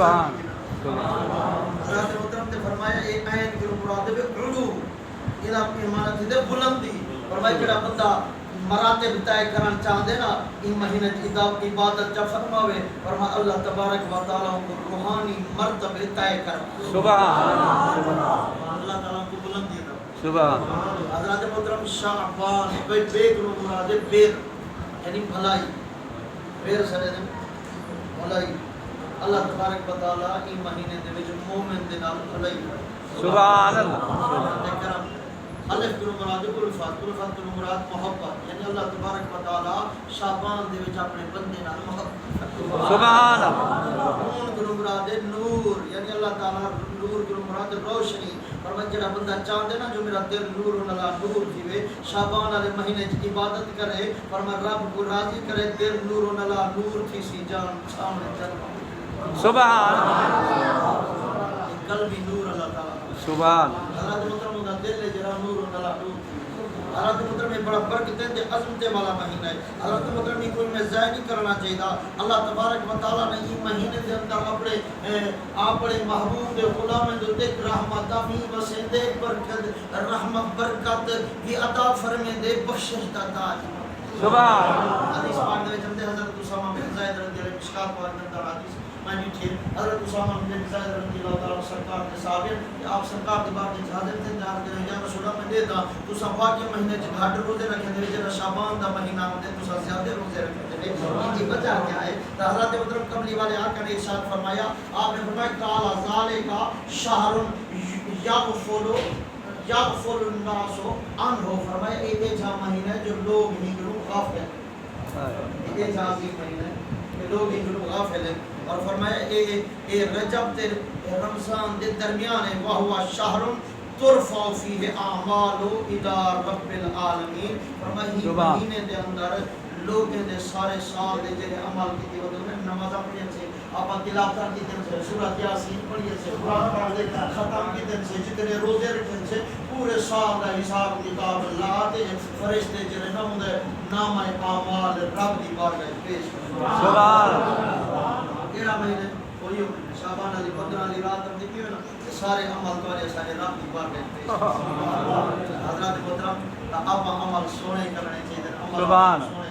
سبحان حضرت محترم نے فرمایا اے عین کی مراد ہے علو یہ ایمان دے بلندی فرمایا جڑا بندہ مراتب طے کرنا چاہتے نا ان مہینے کی عبادت جب فرماوے فرمایا اللہ تبارک و تعالی کو روحانی مرتبے طے کر سبحان اللہ تعالی کو بلندی عطا سبحان حضرت محترم شعبان کوئی بیگ رو مراد ہے بیر یعنی بھلائی بیر سرے دے بھلائی اللہ تبارک و تعالی ان مہینے دے وچ مومن دے نال بھلائی سبحان اللہ الف کی مراد الفات کی مراد محبت یعنی اللہ تبارک و تعالی شعبان دے وچ اپنے بندے نال محبت سبحان اللہ نون کی مراد نور یعنی اللہ تعالی نور کی مراد روشنی پر جڑا بندہ چاہندے نا جو میرا دل نور نلا نور تھیوے شعبان والے مہینے وچ عبادت کرے پر میں رب کو راضی کرے دل نور نلا نور تھی سی جان سامنے چل سبحان قلبی نور اللہ تعالی سبحان حضرت محترم دا دل جڑا نور نلا نور حضرت محترم بڑا برکت ہے عظمت والا مہینہ ہے حضرت محترم کوئی میں ضائع نہیں کرنا چاہیے اللہ تبارک و تعالی نے یہ مہینے دے اندر اپنے محبوب دے غلام دے تے رحمت عطا وسے دے برکت رحمت برکت کی عطا فرمے دے بخشش دا تاج سبحان حدیث پاک دے وچ حضرت اسامہ بن زید رضی اللہ عنہ مشکات پاک دے اندر حدیث میں نے حضرت اسامہ بن زید رضی اللہ تعالی سرکار کے صحابہ کہ آپ سرکار کے بعد حاضر تھے جان دے یا رسول اللہ میں دیتا تو سب باقی مہینے چ گھاٹ روزے رکھے دے جڑا شعبان دا مہینہ ہوندے تو زیادہ روزے رکھے دے ان کی وجہ کیا ہے حضرت محترم قبلی والے آقا نے ارشاد فرمایا آپ نے فرمایا قال ذالک شہر یغفل الناس عنہ فرمایا ایک جا مہینہ جو لوگ ہی غافل ہیں یہ جازی مہینہ کہ لوگ ہی غافل ہیں اور فرمایا اے رجب تے رمضان دے درمیان ہے وہ شہر ترفع فیہ اعمال الى رب العالمین فرمایا مہینے دے اندر لوگوں دے سارے سال دے جڑے عمل کیتے ودے نماز پڑھن سے آپ تلاوت کی دن سے سورۃ یاسین پڑھیے سے قرآن پڑھ دے ختم کی دن سے جتنے روزے رکھن سے پورے سال کا حساب کتاب اللہ تے فرشتے جڑے نامہ اعمال رب دی بارگاہ وچ پیش سبحان کیڑا مہینے کوئی شعبان علی 15 علی رات ہم دیکھیے نا سارے عمل تمہارے سارے رب دی بارگاہ وچ پیش حضرات محترم اب عمل سونے کرنے چاہیے عمل سونے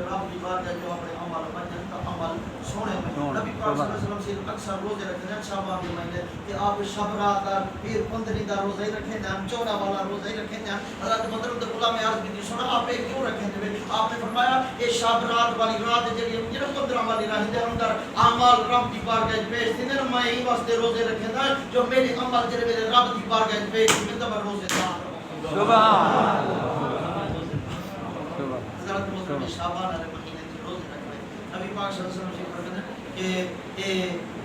رب دی بارگاہ جو اپنے عمل بنن تا عمل سونے نبی پاک صلی اللہ علیہ وسلم سے اکثر روزے رکھتے ہیں شعبان کے مہینے کہ آپ شب رات کا پیر 15 دا روزہ ہی رکھتے ہیں 14 والا روزہ ہی رکھتے ہیں حضرت محترم غلام عرض کی سنا آپ کیوں رکھتے ہیں آپ نے فرمایا یہ شب رات والی رات جڑی 15 والی رات دے اندر اعمال رب دی بارگاہ پیش تھے نا میں ہی واسطے روزے رکھے ہیں جو میرے عمل جڑے میرے رب دی بارگاہ پیش میں تو میں روزے دار سبحان حضرت محترم شعبان والے مہینے کی روز رکھنے نبی پاک صلی اللہ علیہ وسلم سے فرماتے ہیں کہ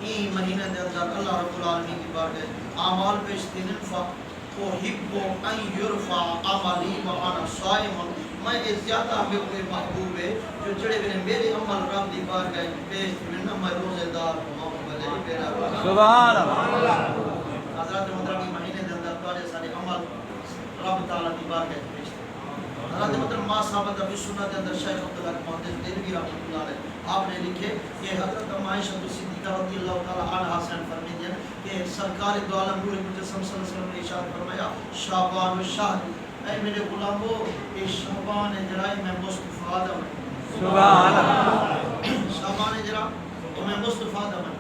این مہینے دے اندر اللہ رب العالمین کی بارگاہ اعمال پیش دین فاحب ان یرفع عملی وانا صائم میں زیادہ میرے محبوب ہے جو جڑے میرے عمل رب دی بارگاہ پیش دین میں روزے دار ہوں سبحان اللہ حضرت محترم مہینے دے اندر تواڈے سارے عمل رب تعالی دی بارگاہ پیش حضرت محترم ما ثابت ابی سنت کے اندر شیخ عبداللہ محدث دہلوی رحمۃ اللہ علیہ آپ نے لکھے کہ حضرت عائشہ صدیقہ رضی اللہ تعالی عنہا سے فرماتے ہیں کہ سرکار دو عالم نور مجسم صلی اللہ علیہ وسلم نے ارشاد فرمایا شعبان الشہر اے میرے غلامو یہ شعبان ہے جڑا میں مصطفی آدم سبحان اللہ شعبان ہے جڑا میں مصطفی آدم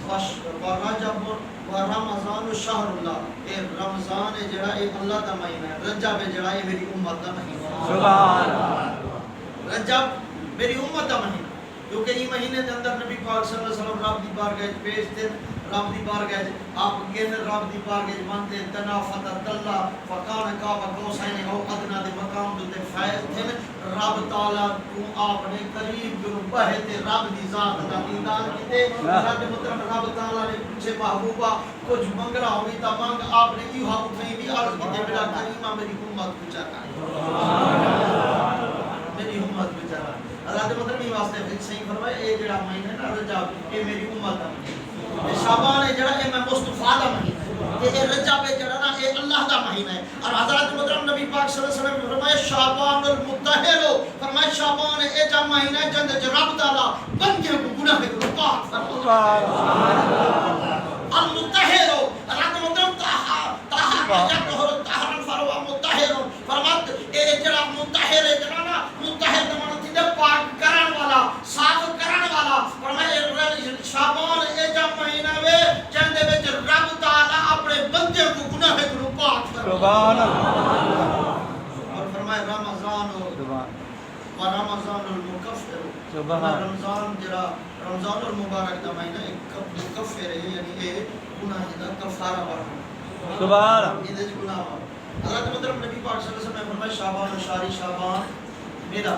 و رجب و رمضان شہر اللہ اے رمضان ہے جڑا اے اللہ دا مہینہ ہے رجب ہے جڑا اے میری امت دا مہینہ سبحان اللہ رجب میری امت دا مہینہ کیونکہ یہ مہینے کے اندر نبی پاک صلی اللہ علیہ وسلم رب دی بارگاہ پیش تھے رب دی بارگاہ آپ گن رب دی بارگاہ مانتے تنافت اللہ فکان کا قوسین او ادنا دے مقام تے فائز تھے رب تعالی تو آپ نے قریب جو بہے تے رب دی ذات دا دیدار کیتے رب مطلب رب تعالی نے پوچھے محبوبہ کچھ منگنا ہوئی تا مانگ آپ نے یہ حکم بھی عرض کیتے میرا کریمہ میری امت کو چاہتا میری امت کو چاہتا حضرت محترم یہ واسطے پھر صحیح فرمایا اے جڑا مہینہ نا رجب اے میری امت دا مہینہ شعبان ہے جڑا اے میں مصطفی دا مہینہ یہ رجب جڑا نا یہ اللہ دا مہینہ ہے اور حضرت محترم نبی پاک صلی اللہ علیہ وسلم نے فرمایا شعبان المطہر فرمایا شعبان اے جا مہینہ ہے جند وچ رب تعالی بندیاں کو گناہ کو پاک فرماتا المطہر حضرت محترم طاہر فروا مطہر فرمایا اے جڑا مطہر ہے جڑا نا مطہر دا معنی تے پاک کرن والا صاف کرن والا فرمایا شعبان اے جا مہینہ وے جند وچ رب تعالی اپنے بندے کو گناہ کو پاک فرماتا سبحان اللہ اور فرمایا رمضان و رمضان المکفر سبحان رمضان جڑا رمضان المبارک دا مہینہ ایک مکفر ہے یعنی اے گناہ دا کفارہ ہے سبحان اللہ یہ گناہ ہے حضرت محترم نبی پاک صلی اللہ علیہ وسلم نے فرمایا شعبان و شاری شعبان میرا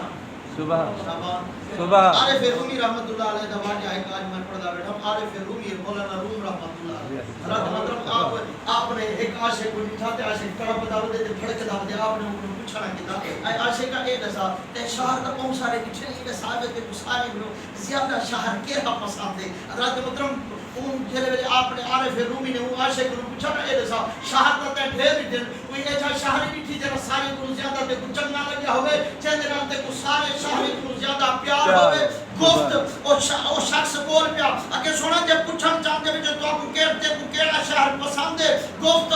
سبحان شعبان سبحان عارف رومی رحمت اللہ علیہ دا واقعہ ہے کہ آج میں پڑھدا بیٹھا ہوں عارف رومی مولانا روم رحمت اللہ علیہ حضرت محترم آپ نے ایک عاشق کو بٹھا تے عاشق تڑپ دا ودے تے پھڑک دا ودے آپ نے ان کو پوچھنا کیتا اے عاشق کا اے دسا تے شہر دا بہت سارے پیچھے اے صاحب تے سارے لو زیادہ شہر کیڑا پسند ہے حضرت محترم ان جلے ویلے آپ نے عارف رومی نے وہ عاشق کو پوچھا نا اے دسا شہر دا تے ڈھیر دن کوئی ایسا شہر بیٹھی جڑا سارے کو زیادہ تے کو چنگا لگیا ہوے چند نال تے کو سارے شہر کو زیادہ پیار ہوے گفت او شخص بول پیا اگے سونا جب پوچھن چاہتے وچ تو کو کہتے کو کیڑا شہر پسند ہے گفت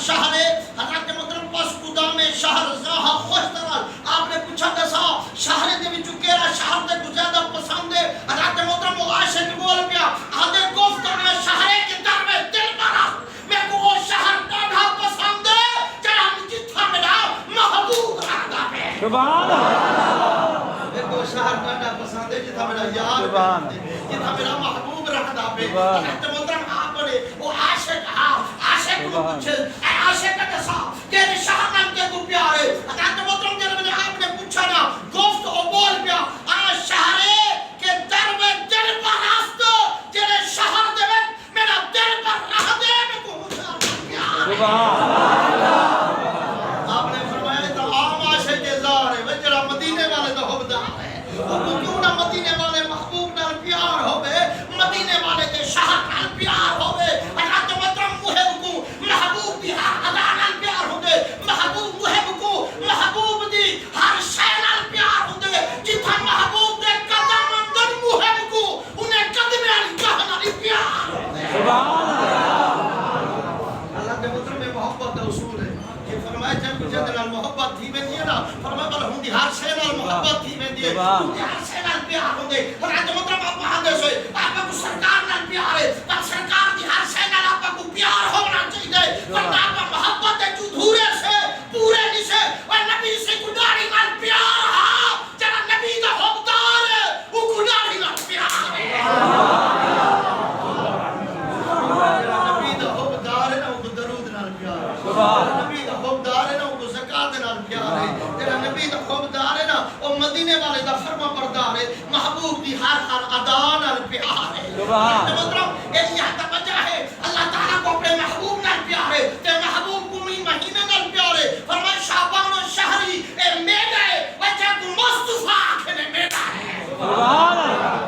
شہر حضرت محترم پاس قدام شہر زاہ خوش ترال آپ نے پوچھا دسا شہر دے وچ کیڑا شہر تے کو زیادہ پسند ہے حضرت محترم وہ عاشق بول پیا آدے گفت شہر کے در میں دل مرا میں کو وہ شہر ڈاڈھا پسند ہے جڑا جتھا میرا محبوب رہندا ہے سبحان اللہ میں کو شہر ڈاڈھا پسند ہے جتھا میرا یار جتھا میرا محبوب رہندا ہے حضرت محترم آپ نے وہ عاشق کو پوچھے اے عاشق کا دسا تیرے شہر نام کے کو پیار ہے حضرت محترم جب آپ نے پوچھا نا گفت او بول پیا شہر کے در میں دل پر راست تیرے شہر دے میں میرا دل پر رہ دے میں کو پیار سبحان اللہ آپ نے فرمایا تو عام عاشق کے زار ہے وجرا مدینے والے تو حبدار ہے وہ کیوں نہ مدینے والے محبوب نال پیار ہوے مدینے والے کے شہر نال پیار ہوے حضرت محترم محب کو محبوب دی ہر ادا نال پیار ہوندے محبوب محب کو محبوب دی ہر شے نال پیار ہوندے جتھا محبوب دے قدم اندر محب کو انہیں قدم نال گاہ نال پیار ہوندے سبحان اللہ کے محترم میں محبت کا اصول ہے کہ فرمایا جب جد نال محبت تھی ویندی ہے نا فرمایا بل ہوندی ہر شے نال محبت تھی ویندی ہے ہوندی ہر شے نال پیار ہوندے حضرت محترم آپ مہندے سے آپ کو سرکار نال پیار ہے پر سرکار دی ہر شے نال آپ کو پیار ہونا چاہیے پر آپ محبت ہے جو دھورے سے پورے نہیں سے اور نبی سے گداری نال پیار ہا جڑا نبی دا حبدار ہے وہ گداری نال پیار ہے نبی دا حبدار ہے نا وہ درود نال پیار ہے سبحان نبی دا حبدار ہے نا وہ زکات نال پیار ہے تیرا نبی دا حبدار ہے نا وہ مدینے والے دا فرما بردار ہے محبوب دی ہر ادا نال پیار ہے سبحان مطلب یہ توجہ ہے اللہ تعالیٰ کو اپنے محبوب نال پیار ہے تے محبوب کو مہینے نال پیار ہے فرمایا شعبان و شہری اے میرا ہے وجہ کو مصطفیٰ کے میرا ہے سبحان اللہ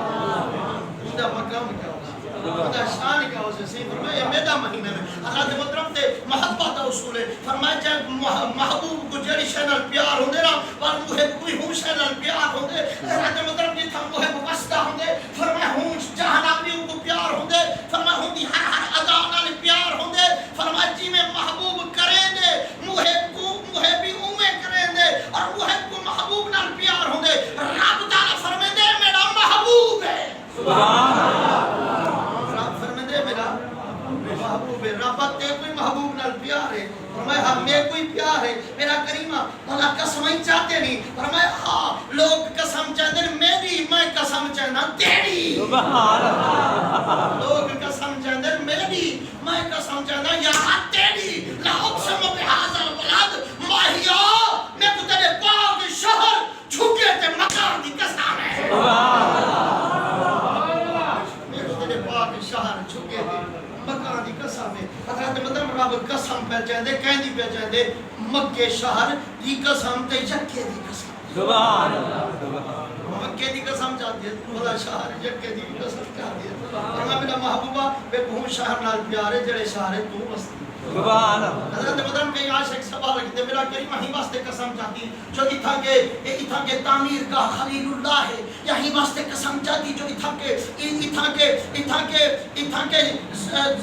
خدا مقام کیا ہوگا خدا شان کیا ہوگا صحیح فرمایا یہ میرا مہینہ ہے حضرت محترم تے محبت کا اصول ہے فرمایا جب محبوب کو جڑی شے نال پیار ہوندے نا پر محب کوئی ہوں شے نال پیار ہوندے حضرت محترم جتھا محب وسدا ہوندے فرمایا ہوں جہاں بھی ان کو پیار ہوندے فرمایا ہوندی ہر ادا نال پیار ہوندے فرمایا جی میں محبوب کریں دے محب کو محبی اوے کریں دے اور محب کو محبوب نال پیار ہوندے رب تعالی فرمیندے میرا محبوب ہے سبحان اللہ رب فرمیندے میرا محبوب ہے رب تے کوئی محبوب نال پیار ہے فرمایا ہم میں کوئی پیار ہے میرا کریمہ بھلا قسمیں چاہتے نہیں فرمایا ہاں لوگ قسم چاہتے ہیں میری میں قسم چاہنا تیری سبحان اللہ لوگ قسم چاہتے ہیں میری میں قسم چاہنا یا تیری لا اقسم بهذا البلد ماہیا میں کو تیرے پاک شہر جھکے تے مکان دی قسم ہے سبحان اللہ میں کو تیرے پاک شہر جھکے تے مکان دی قسم ہے حضرت مطلب رب قسم پہ چاہتے کہندی پہ چاہتے مکے شہر دی قسم تے یکے دی قسم سبحان اللہ مکے دی قسم چاہتی ہے بھلا شہر یکے دی قسم چاہتی ہے فرمایا میرا محبوبہ بے بہت شہر نال پیارے جڑے شہر تو بستی سبحان اللہ حضرت محترم کے عاشق سوال کرتے میرا کریم ہی واسطے قسم چاہتی جو اتھا کے تعمیر کا خلیل اللہ ہے یہی واسطے قسم چاہتی جو اتھا کے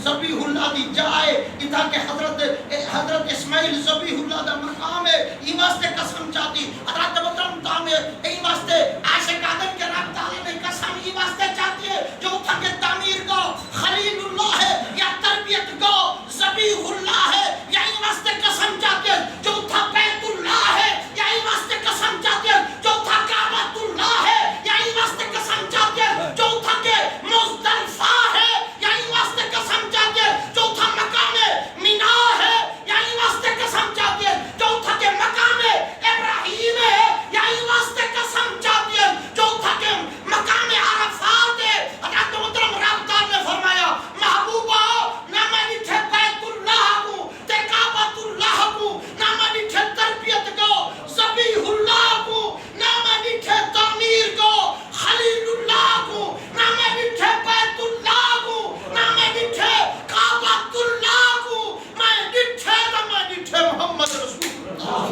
ذبیح اللہ دی جائے اتھا کے حضرت اسماعیل ذبیح اللہ دا مقام ہے یہ واسطے قسم چاہتی حضرت محترم تعمیر یہ واسطے عاشق آدم کے رب تعالی نے قسم یہ واسطے چاہتی ہے جو اتھا کے تعمیر کا خلیل اللہ ہے یا تربیت کا ذبیح اللہ ہے یہی واسطے قسم چاہتے ہیں جو تھا بیت اللہ ہے یہی واسطے قسم چاہتے ہیں جو تھا کعبۃ اللہ ہے یہی واسطے قسم چاہتے ہیں جو تھا کہ مزدلفہ ہے یہی واسطے قسم چاہتے ہیں جو تھا مقام مینا ہے یہی واسطے قسم چاہتے ہیں جو تھا کہ مقام ابراہیم ہے یہی واسطے قسم چاہتے ہیں جو تھا کہ مقام عرفات ہے حضرت محترم رب تعالی نے فرمایا محبوبہ نہ میں ڈٹھے بیت اللہ کو تے کعبۃ اللہ کو نہ میں ڈٹھے تربیت کو ذبیح اللہ کو نہ میں ڈٹھے تعمیر کو خلیل اللہ کو نہ میں ڈٹھے بیت اللہ کو نہ میں ڈٹھے کعبۃ اللہ کو میں ڈٹھے محمد رسول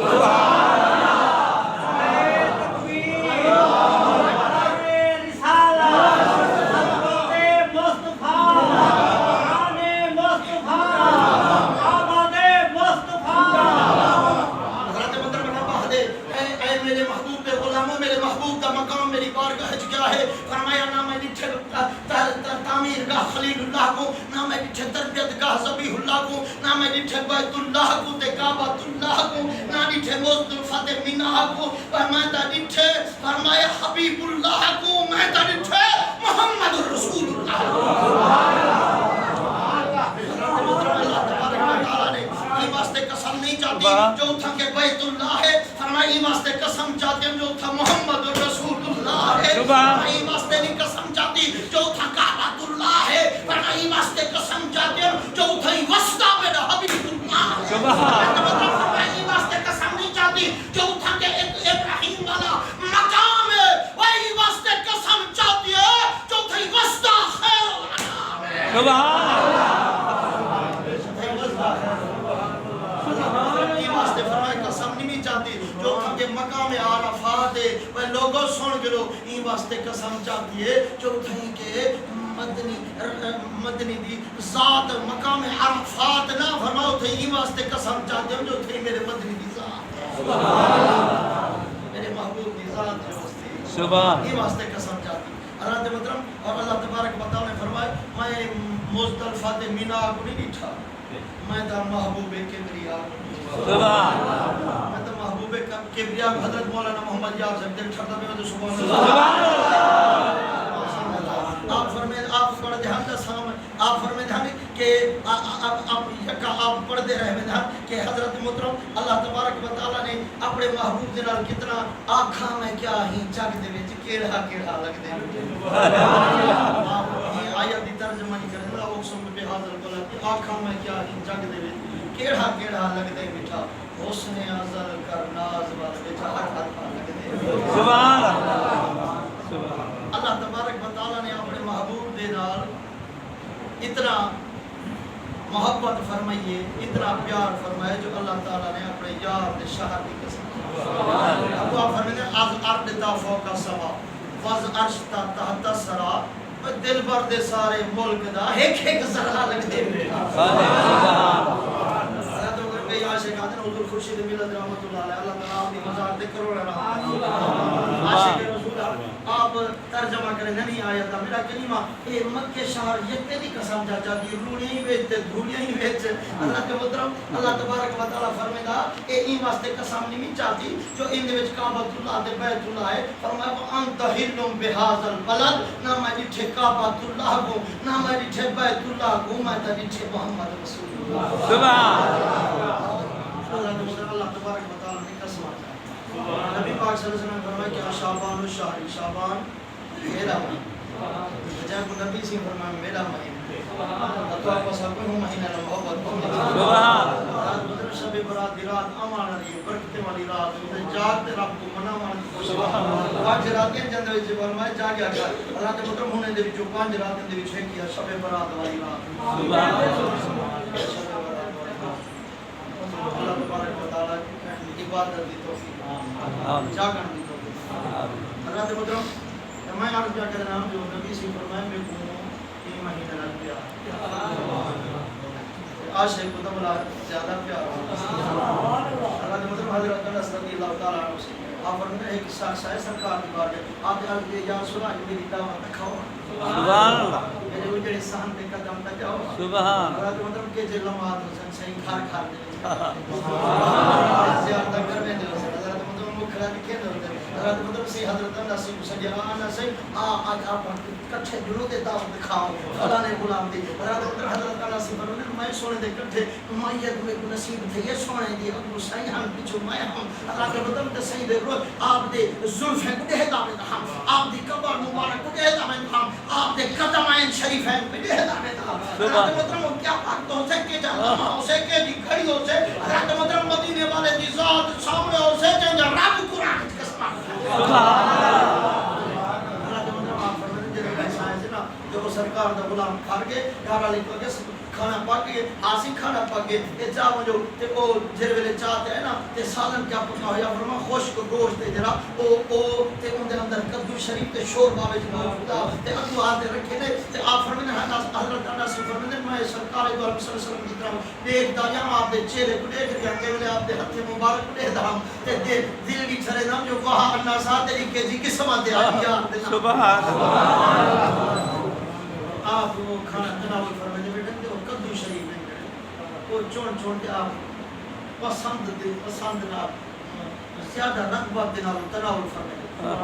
اللہ تعمیر کا خلیل اللہ کو نہ میں ڈٹھے تربیت کا ذبیح اللہ کو نہ میں ڈٹھے بیت اللہ کو تے کعبۃ اللہ کو نہ ڈٹھے مزدلفہ تے مینا کو پر میں تا ڈٹھے فرمایا حبیب اللہ کو میں تا ڈٹھے محمد رسول اللہ اللہ تبارک و تعالی نے یہ واسطے قسم نہیں چاہتی جو تھا کہ بیت اللہ ہے فرمایا یہ واسطے قسم چاہتے ہیں جو تھا محمد رسول اللہ ہے یہ واسطے نہیں قسم چاہتی جو تھا کعبۃ اللہ ہے فرمایا یہ واسطے قسم چاہتے ہیں جو تھا وسطی میرا حبیب اللہ ہے یہ واسطے قسم نہیں چاہتی جو تھا کہ ابراہیم والا مقام ہے وہی واسطے قسم چاہتی ہے جو تھا وسطی خیر الانام ہے سبحان جو تھا کہ مقام عرفات ہے وہ لوگوں سن کے لو این واسطے قسم چاہتی ہے جو تھا کہ مدنی دی ذات مقام عرفات نہ فرماؤ تھے این واسطے قسم چاہتے ہیں جو تھے میرے مدنی دی ذات میرے محبوب دی ذات جو ہستی سبحان این واسطے قسم چاہتی حضرت محترم اور اللہ تبارک و تعالی نے فرمایا میں مزدلفہ تے مینا کو نہیں ڈٹھا میں تا محبوب کبریا سبحان میں تو محبوب کبریا حضرت مولانا محمد یار صاحب دل چھڑتا میں تو سبحان اللہ آپ فرمائے آپ پڑھ دے ہم سامنے آپ فرمائے ہمیں کہ آپ پڑھ دے رہے ہیں کہ حضرت محترم اللہ تبارک و تعالی نے اپنے محبوب دے نال کتنا آنکھاں میں کیا ہی جگ دے وچ کیڑا لگ دے آپ یہ آیت دی ترجمہ نہیں کرے لا اقسم بہذا البلد آنکھاں میں کیا ہی جگ دے وچ کیڑا لگ دے بیٹھا حسن ازل کر ناز وال بیٹھا ہر لگ دے سبحان اللہ اللہ تبارک و تعالی نے اپنے محبوب دے نال اتنا محبت فرمائیے اتنا پیار فرمائے جو اللہ تعالی نے اپنے یار دے شہر کی قسم اب آپ فرمائے از ارض تا فوق السما وز عرش تا تحت الثرا دل بر دے سارے ملک دا ایک ذرہ لگ دے عاشق آدھن حضور خورشید ملت رحمت اللہ علیہ اللہ تعالیٰ آپ کی مزار دے کرو رہا عاشق رسول آپ ترجمہ کریں نہیں آیا تھا میرا کلمہ اے مکہ شہر یکتے دی قسم جا جاتی رونی ہی بیچتے دھولیاں ہی بیچتے اللہ کے مطرم اللہ تبارک و تعالیٰ فرمے دا اے این واسطے قسم نہیں چاہتی جو ان دے وچ کعبۃ اللہ دے بیت اللہ ہے فرمایا انت حلم بہذا البلد نہ میں ڈٹھے کعبۃ اللہ کو نہ میں ڈٹھے بیت اللہ کو میں ڈٹھے محمد رسول اللہ سبحان اللہ تبارک و تعالی نے قسم ہے نبی پاک صلی اللہ علیہ وسلم نے فرمایا کہ شعبان الشہر شعبان میرا مہینہ جب نبی سے فرمایا میرا مہینہ تو آپ سب کو مہینہ محبت سبحان مطلب شب برات رات امان علی برکت والی رات جاگ رب کو مناواں سبحان پانچ راتیں جند وچ فرمایا جاگیا کر اللہ کے مطلب ہونے دے وچ پانچ راتیں دے وچ ہے کیا شب برات والی رات سبحان اللہ تبارک و تعالی کی عبادت دی توفیق آمین جاگن دی توفیق حضرات محترم میں عرض کیا کرنا ہوں جو نبی سے فرمائے میں کو 3 مہینے لگ گیا عاشق کو تو بڑا زیادہ پیار حضرات محترم حضرت انس رضی اللہ تعالی عنہ سے آپ فرماتے ہیں کہ شخص ہے سرکار کی بار آپ جان کے یا سنا کہ میری دعوت کھاؤ سبحان اللہ میرے اجڑے سہن پہ قدم تک جاؤ سبحان حضرت محترم کے جو لمحات حسن سے کھار کھار دے زیارت کرنے دے حضرت محترم مکھڑا دکھے دے حضرت محترم سے حضرت انس سے سجانا سے آپ کٹھے جلو دے دعوت کھاؤ اللہ نے غلام دی حضرت انس سے فرماتے میں سونے دے کٹھے مائیت میں نصیب تھے یہ سونے دی ابو سائیں ہم پیچھے میں ہم حضرت محترم تے سید روز آپ دے زلفیں کو دے دا میں ہم آپ دی قبر مبارک کو دے دا میں ہم آپ دے قدمین شریفین پہ دے دا میں ہم حضرت محترم کیا بات ہو سے کہ جہنم ہو سے کہ دی کھڑی ہو سے حضرت محترم مدینے والے دی ذات سامنے ہو سے جن رب قرآن کی قسم سبحان اللہ حضرت محترم آپ فرماتے ہیں جو ایسا ہے نا جو سرکار دا غلام کھار کے گھر والے کو کے کھانا پکے آسی کھانا پکے یہ چاہ جو تے او جڑ ویلے چاہتے ہیں نا تے سالن کیا پکا ہویا فرما خشک گوشت تے جڑا او تے اون دے اندر کدو شریف تے شوربا وچ موجود تے اگو ہاتھ رکھے نے تے آپ فرماتے ہیں حضرت انس سے فرماتے ہیں میں سرکار دو عالم صلی اللہ علیہ وسلم کی طرف دیکھ دا یا آپ دے چہرے کو دیکھ رہا کہ ویلے آپ دے ہتھ مبارک کو دیکھ دا تے دل کی چھڑے نام جو وہاں اللہ ساتھ کے جی قسم دے یار دے سبحان اللہ آپ وہ کھانا تناول فرماتے ہیں کدو شریف وہ چون کے آپ پسند نہ زیادہ رغبت کے نال تناول فرمائے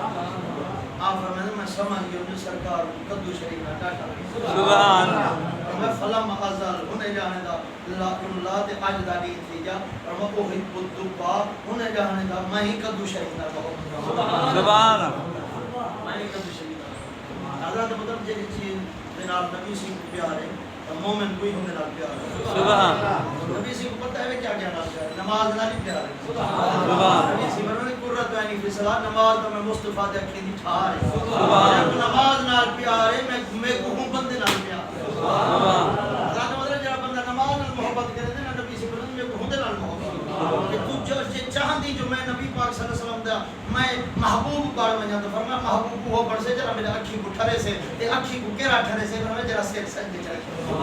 آپ فرمائے میں سمجھ گیا جو سرکار کدو شریف نہ ڈاٹا سبحان اللہ میں فلم ازل ہونے جانے دا اللہ تے اج دا دین تھی جا اور میں وہ دبا ہونے جانے دا میں ہی کدو شریف نہ کہو سبحان اللہ میں ہی کدو شریف نہ حضرت مطلب جی چیز جناب نبی سے پیار ہے مومن کوئی ہونے نال پیار ہے سبحان اللہ نبی سے کو پتہ ہے کیا کیا نال پیار ہے نماز نال پیار ہے سبحان اللہ نبی سے فرمایا قرۃ عینی فی صلاۃ نماز تو میں مصطفی دے اکھیں دی ٹھار ہے سبحان اللہ نماز نال پیار ہے میں کو ہوں بندے نال پیار ہے سبحان اللہ حضرت مطلب جڑا بندہ نماز نال محبت کرے نا نبی سے فرمایا میں کو ہوں دے نال محبت کہ تو جو چاہندی جو میں نبی پاک صلی اللہ علیہ وسلم دا میں محبوب بار میں جاتا فرمایا محبوب وہ بن سے جڑا میرے اکھی کو ٹھرے سے تے اکھی کو کیڑا ٹھرے سے فرمایا جڑا سر سجدے چڑھ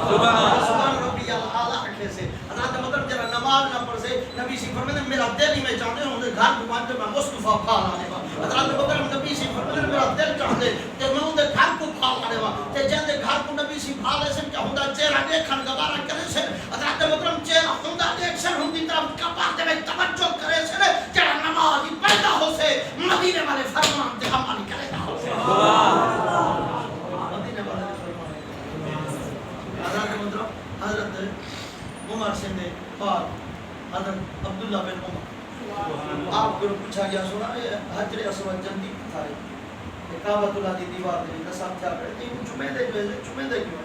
سبحان ربی الاعلی رکھے سے حضرت مطلب جڑا نماز نہ پڑھ سے نبی سے فرمایا میرا دل ہی میں چاہتے ہوں گھر کو مان میں مصطفی پھال آنے وا حضرت مطلب نبی سے فرمایا میرا دل چاہتے کہ میں ان دے گھر کو پھال آنے وا تے جن دے گھر کو نبی سے پھال سے کیا ہوندا چہرہ دیکھن گوارا کرے سے حضرت مطلب چہرہ ہوندا دیکھ سے ہوندی طرف کپاہ تے توجہ کرے سے جڑا نماز ہی پیدا ہو سے مدینے والے فرمان تے عمل کرے ہو سے سبحان اللہ مدینے والے حضرت عمر سے نے بعد حضرت عبداللہ بن عمر آپ کو پوچھا گیا سنا حجر اسود جنتی تھا کعبۃ اللہ دی دیوار دے نصاب کیا کرتے ہیں چمے دے کیوں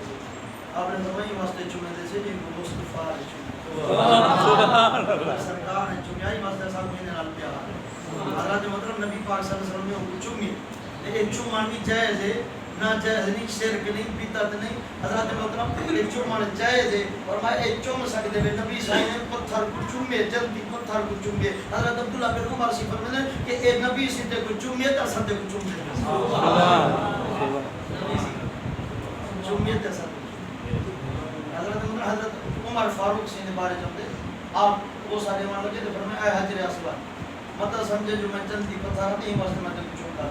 آپ نے فرمایا واسطے چمے دے سے جن کو مصطفی ہے سبحان اللہ سرکار نے چمیائی واسطے صاحب میں نال پیار حضرت محترم نبی پاک صلی اللہ علیہ وسلم نے ان کو چمی لیکن چومان بھی جائز ہے نہ جائز نہیں شرک نہیں بدعت نہیں حضرت محترم یہ چومان جائز ہے اور میں ایک چوم سکتے ہیں نبی صلی اللہ علیہ وسلم پتھر کو چومے جلدی پتھر کو چومے حضرت عبداللہ بن عمر سے فرماتے ہیں کہ اے نبی سے تے کو چومے تا سب کو چومے چومے تا سب حضرت عمر فاروق سے بارے جب آپ وہ سارے مان لگے تو فرمایا اے حجر اسود مت سمجھے جو میں جلدی پتھر نہیں واسطے میں تے چومتا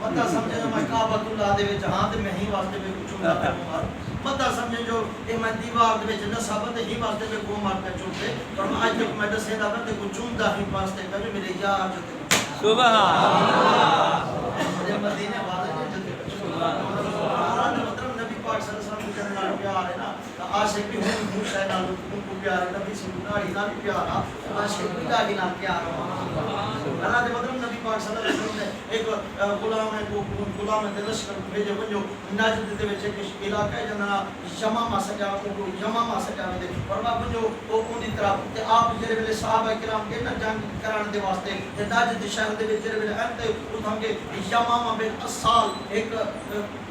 مت سمجھے جو میں کعبۃ اللہ دے وچ ہاں تے میں ہی واسطے میں چومتا عمر مت سمجھے جو اے میں دیوار دے وچ نصاب تے ہی واسطے میں کو مار تے چومتے پر اج تک میں دسے دا تے کو چومدا ہی واسطے کہ میرے یار جو سبحان اللہ میرے مدینے والے جو سبحان اللہ مطلب نبی پاک صلی اللہ علیہ وسلم کے نال پیار ہے نا عاشق بھی ہوں موسی نال کو پیار ہے نبی سے نال پیار عاشق بھی نال پیار ہے اللہ دے مطلب نبی پاک صلی اللہ علیہ وسلم نے ایک غلام ہے کو غلام دے لشکر بھیجے ونجو نجد دے وچ ایک علاقہ ہے جنہاں یمامہ سجا کو یمامہ سجا دے فرما ونجو او ان دی طرف تے آپ جڑے ویلے صحابہ کرام کے نا جنگ کران دے واسطے تے نجد شہر دے وچ جڑے ویلے انتے اٹھاں گے یمامہ بن اسال ایک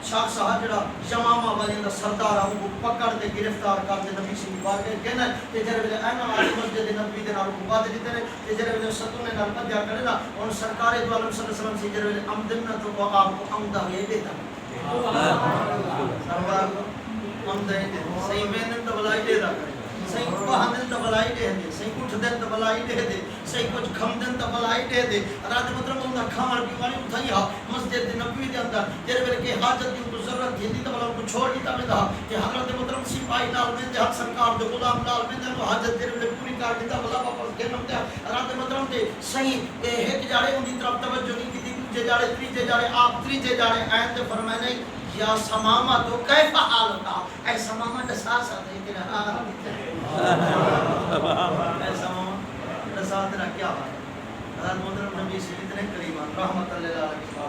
شخص جڑا یمامہ والے دا سردار ہے وہ پکڑ کے گرفتار کر کے نبی سی پاک کے کہنا تے جڑے ویلے انا والی مسجد نبی دے نال بعد دیتے نے تے جڑے ویلے ستوں نے نال بدیا کرے نا ان سرکار دو عالم صلی اللہ علیہ وسلم سی جڑے ویلے آمدن تو کو آپ کو آمدہ ہے دیتا سرکار کو آمدہ ہے دیتا صحیح محنت تو بلائی دے دا کرے صحیح بہاندن تو بلائی دے دے صحیح کچھ دن تو بلائی دے دے صحیح کچھ کھم دن تو بلائی دے دے رات مطلب اندر کھامر بیماری اٹھائی ہا مسجد نبوی دے اندر جڑے ویلے کہ حاجت دی کو ضرورت تھی تو بلا کو چھوڑ دیتا میں دا کہ حضرت مطلب سپاہی نال میں تے سرکار دے غلام نال میں تے حاجت جڑے ویلے پوری کر دیتا بلا واپس کے نم تے رات مطلب تے صحیح ایک جاڑے ان دی طرف توجہ نہیں کی دوسرے جاڑے تیسرے جاڑے آپ تیسرے جاڑے آئے تے فرمایا نہیں یا سمامہ تو کیف حال ہوتا اے سمامہ دسا سا دے تیرا حال اے سمامہ دسا تیرا کیا حال حضرت محترم نبی سے اتنے قریب رحمت اللہ علیہ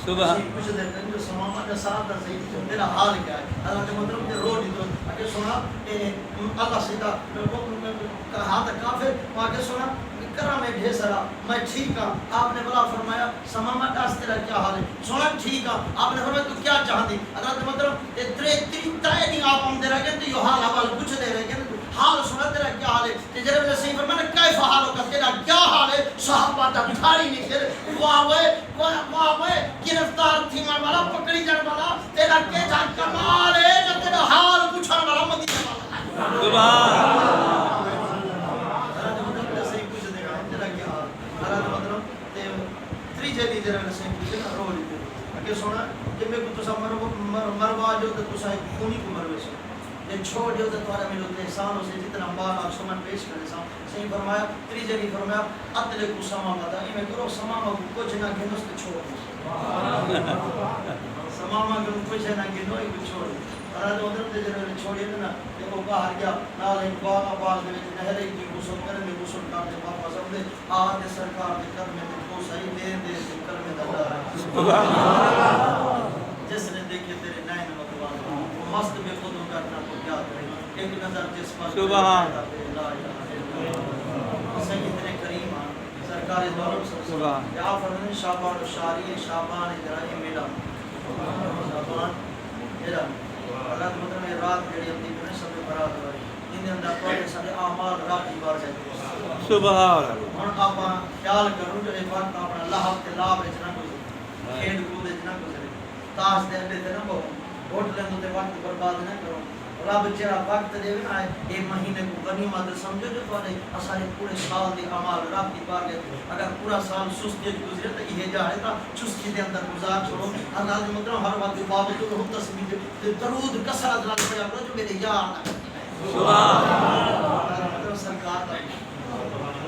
سبحان کچھ دیر تک جو سمامہ دسا صحیح تیرا حال کیا ہے حضرت محترم نے رو دی تو اگر سنا اللہ سیدھا کہا تھا کافر وہاں کے سنا کرم ہے ڈھیر سارا میں ٹھیک ہوں آپ نے بلا فرمایا سمامہ داس تیرا کیا حال ہے سونا ٹھیک ہے آپ نے فرمایا تو کیا چاہتی حضرت مطلب ترے نہیں آپ ہم دے رہے گے تو یہ حال حوال کچھ دے رہے گے حال سنا تیرا کیا حال ہے تجربے میں صحیح فرمایا کیف حال ہوگا تیرا کیا حال ہے صحابہ تا بھاری نہیں تھے واہ گرفتار تھی مر والا پکڑی جان والا تیرا کے جان کمال ہے جو تیرا حال پوچھنے والا مدینے والا سبحان جدی جرا سے پوچھے نا رو لیتے کہ سونا کہ میں کو تو مروا جو تو سائے خونی کو مروے سے یہ چھوڑ جو تو تمہارا میں لوگ احسانوں سے جتنا بار آپ سمن پیش کرے سا صحیح فرمایا تری جگہ فرمایا اتلے کو سما مدا میں کرو سما کو کچھ نہ کہ اس چھوڑ سما کو کچھ نہ کہ نو کو چھوڑ اور ادھر تے جڑے چھوڑے نا تے وہ باہر گیا نال ایک باغ دے وچ نہر ایک غسل کرے میں غسل کر دے واپس اندے آ دے سرکار دے کر میں کو صحیح دے دے کر میں دا سبحان اللہ جس نے دیکھے تیرے نین مقبول وہ مست بے خود کرنا کو کیا کرے ایک نظر جس پر سبحان اللہ صحیح تیرے کریم سرکار دو عالم سبحان یا فرمان شعبان شاری شعبان ادرائی میرا شعبان میرا اللہ مطلب یہ رات جڑی ہوندی ہے سب برات ہوئی ان دے اندر پڑھے سارے اعمال رات دی بار جائے سبحان اللہ ہن آپ خیال کرو جو ایک وقت اپنا اللہ تے لا وچ نہ کوئی کھیل کود وچ نہ گزرے تاش دے اڈے تے نہ بہو ہوٹل دے وقت برباد نہ کرو رب جڑا وقت دے نا اے مہینے کو غنیمت سمجھو جو تواڈے اسارے پورے سال دے اعمال رب دی بار گئے اگر پورا سال سستی گزرے تے یہ جاڑے تا چستی دے اندر گزار چھوڑو اللہ دے مطلب ہر وقت باوجود ہم تسبیح تے درود کثرت نال پڑھیا کرو جو میرے یار نہ سبحان اللہ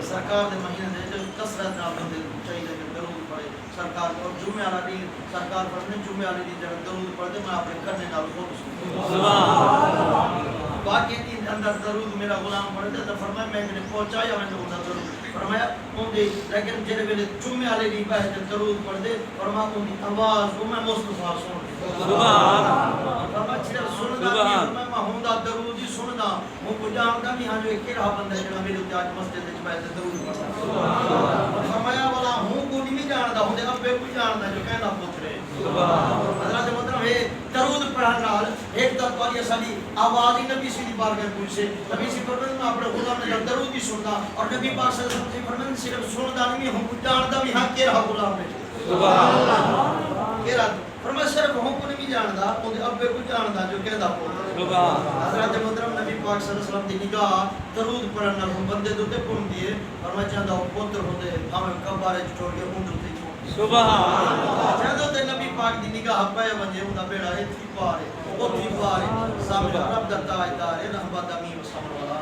سرکار دے مہینے دے جو کثرت نال بندے چاہیے کہ درود پڑھے سرکار کو جمعہ والا دن سرکار پر جمعہ والے دن جب درود پڑھتے میں اپنے کرنے نال خود سبحان اللہ باقی دن اندر درود میرا غلام پڑھتے تو فرمایا میں نے پہنچایا میں نے درود فرمایا ان دی لیکن جڑے ویلے جمعہ والے دن بیٹھ درود پڑھتے فرمایا ان دی آواز کو میں مصطفی سن سبحان اللہ فرمایا صرف سندا نہیں میں ہوندا درود ہی سندا وہ کو جاندا نہیں ہاں جو کیڑا بندہ جڑا میرے تے اج مسجد وچ بیٹھ درود پڑھدا سبحان اللہ فرمایا والا ہوں کو نہیں جاندا ہوں ابے کو جاندا جو کہنا پوچھ رہے سبحان اللہ حضرت مطلب ہے درود پڑھن نال ایک تو والی ساری آواز ہی نبی سی دی بارگاہ پوچھے نبی سی فرمایا میں اپنے غلام نے درود ہی سندا اور نبی پاک صلی اللہ علیہ وسلم فرمایا صرف سندا نہیں ہوں کو جاندا بھی ہاں کیڑا غلام ہے سبحان اللہ کیڑا فرمایا صرف ہوں کو نہیں جاندا اون ابے کو جاندا جو کہدا پوچھ سبحان حضرت محترم نبی پاک صلی اللہ علیہ وسلم دی نگاہ درود پڑھن نال بندے دے پوندی ہے فرمایا چاہندا پتر ہوندے ہمیں کبارے چھوڑ کے اونڈ تے سبحان اللہ جدوں تے نبی پاک دی نگاہ پے ونجے اوندا بیڑا ایتھی پارے اوتھی پارے سامنے رب دا تاجدار ہے رحمت امین وسلم والا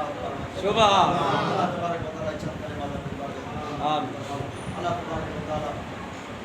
سبحان اللہ تبارک و تعالی چاہتا ہے آمین اللہ تبارک و تعالی